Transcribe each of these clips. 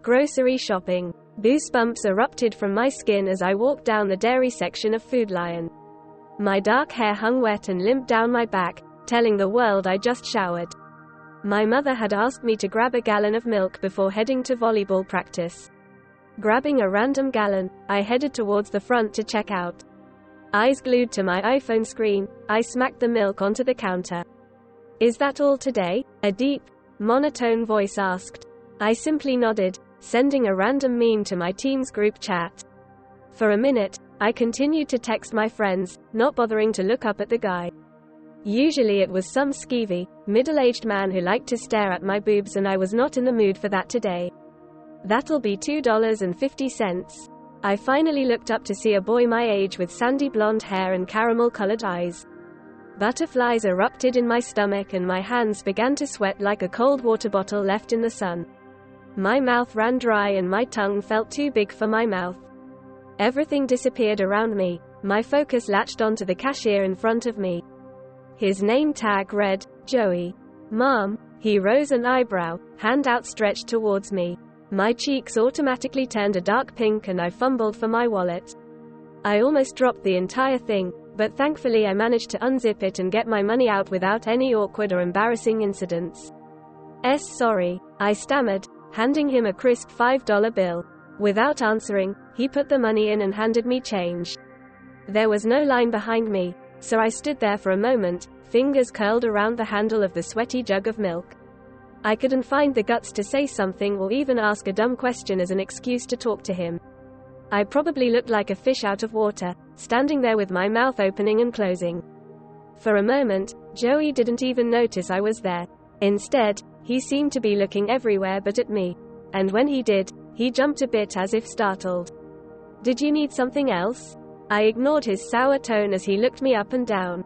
Grocery shopping. Goosebumps erupted from my skin as I walked down the dairy section of Food Lion. My dark hair hung wet and limped down my back, telling the world I just showered. My mother had asked me to grab a gallon of milk before heading to volleyball practice. Grabbing a random gallon, I headed towards the front to check out. Eyes glued to my iPhone screen, I smacked the milk onto the counter. "Is that all today?" a deep, monotone voice asked. I simply nodded, sending a random meme to my team's group chat. For a minute, I continued to text my friends, not bothering to look up at the guy. Usually it was some skeevy, middle-aged man who liked to stare at my boobs, and I was not in the mood for that today. "That'll be $2.50. I finally looked up to see a boy my age with sandy blonde hair and caramel-colored eyes. Butterflies erupted in my stomach and my hands began to sweat like a cold water bottle left in the sun. My mouth ran dry and my tongue felt too big for my mouth. Everything disappeared around me. My focus latched onto the cashier in front of me. His name tag read, Joey. "Mom." He rose an eyebrow, hand outstretched towards me. My cheeks automatically turned a dark pink and I fumbled for my wallet. I almost dropped the entire thing, but thankfully I managed to unzip it and get my money out without any awkward or embarrassing incidents. Sorry," I stammered, handing him a crisp $5 bill. Without answering, he put the money in and handed me change. There was no line behind me, so I stood there for a moment, fingers curled around the handle of the sweaty jug of milk. I couldn't find the guts to say something or even ask a dumb question as an excuse to talk to him. I probably looked like a fish out of water, standing there with my mouth opening and closing. For a moment, Joey didn't even notice I was there. Instead, he seemed to be looking everywhere but at me. And when he did, he jumped a bit as if startled. "Did you need something else?" I ignored his sour tone as he looked me up and down.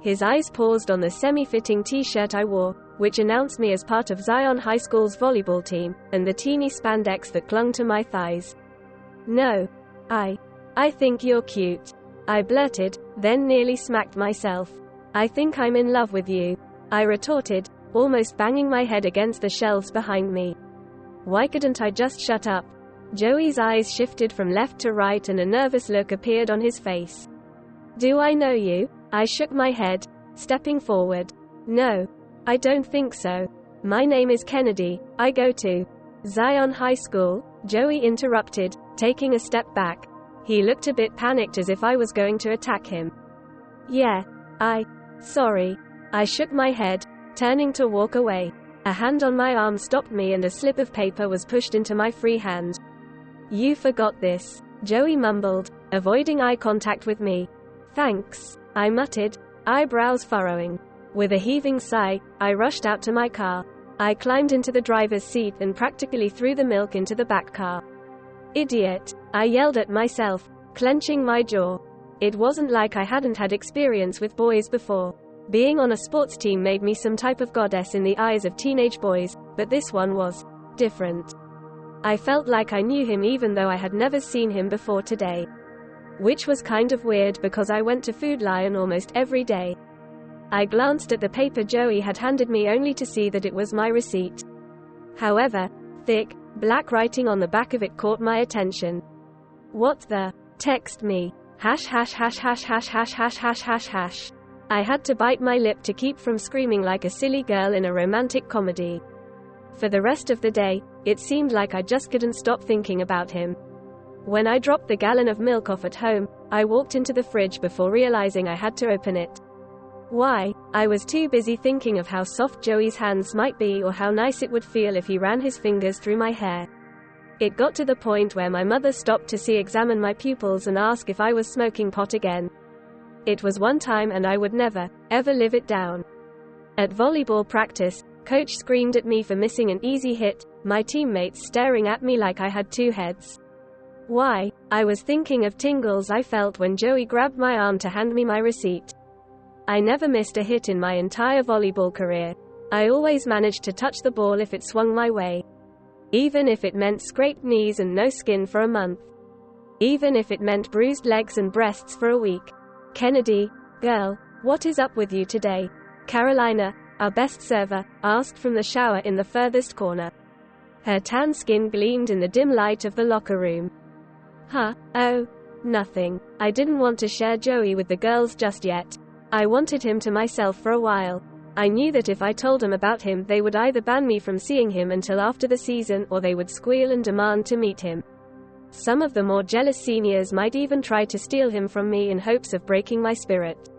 His eyes paused on the semi-fitting t-shirt I wore, which announced me as part of Zion High School's volleyball team, and the teeny spandex that clung to my thighs. "No. I think you're cute," I blurted, then nearly smacked myself. "I think I'm in love with you," I retorted, almost banging my head against the shelves behind me. Why couldn't I just shut up? Joey's eyes shifted from left to right and a nervous look appeared on his face. "Do I know you?" I shook my head, stepping forward. "No. I don't think so. My name is Kennedy. I go to Zion High School," Joey interrupted, taking a step back. He looked a bit panicked as if I was going to attack him. "Yeah. Sorry." I shook my head, turning to walk away. A hand on my arm stopped me and a slip of paper was pushed into my free hand. "You forgot this," Joey mumbled, avoiding eye contact with me. "Thanks," I muttered, eyebrows furrowing. With a heaving sigh, I rushed out to my car. I climbed into the driver's seat and practically threw the milk into the back car. "Idiot," I yelled at myself, clenching my jaw. It wasn't like I hadn't had experience with boys before. Being on a sports team made me some type of goddess in the eyes of teenage boys, but this one was different. I felt like I knew him even though I had never seen him before today. Which was kind of weird because I went to Food Lion almost every day. I glanced at the paper Joey had handed me only to see that it was my receipt. However, thick, black writing on the back of it caught my attention. "What the? Text me. ###########. I had to bite my lip to keep from screaming like a silly girl in a romantic comedy. For the rest of the day, it seemed like I just couldn't stop thinking about him. When I dropped the gallon of milk off at home, I walked into the fridge before realizing I had to open it. Why? I was too busy thinking of how soft Joey's hands might be or how nice it would feel if he ran his fingers through my hair. It got to the point where my mother stopped to examine my pupils and ask if I was smoking pot again. It was one time and I would never, ever live it down. At volleyball practice, coach screamed at me for missing an easy hit, my teammates staring at me like I had two heads. Why? I was thinking of tingles I felt when Joey grabbed my arm to hand me my receipt. I never missed a hit in my entire volleyball career. I always managed to touch the ball if it swung my way. Even if it meant scraped knees and no skin for a month. Even if it meant bruised legs and breasts for a week. "Kennedy, girl, what is up with you today?" Carolina, our best server, asked from the shower in the furthest corner. Her tan skin gleamed in the dim light of the locker room. Huh? Oh, nothing. I didn't want to share Joey with the girls just yet. I wanted him to myself for a while. I knew that if I told them about him, they would either ban me from seeing him until after the season, or they would squeal and demand to meet him. Some of the more jealous seniors might even try to steal him from me in hopes of breaking my spirit.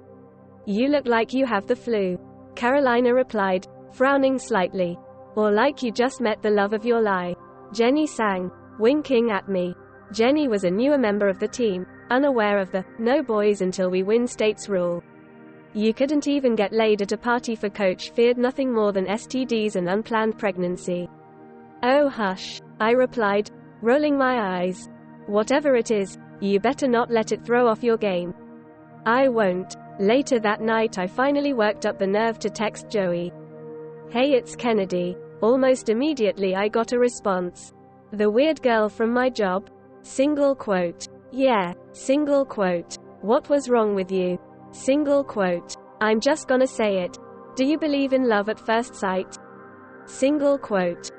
You look like you have the flu, Carolina replied, frowning slightly. Or like you just met the love of your life, Jenny sang, winking at me. Jenny was a newer member of the team, unaware of the "no boys until we win" state's rule. You couldn't even get laid at a party, for Coach feared nothing more than STDs and unplanned pregnancy. Oh hush, I replied, rolling my eyes. Whatever it is, you better not let it throw off your game. I won't. Later that night I finally worked up the nerve to text Joey. Hey, it's Kennedy. Almost immediately I got a response. The weird girl from my job? Single quote. Yeah, single quote. What was wrong with you? Single quote. I'm just gonna say it. Do you believe in love at first sight? Single quote.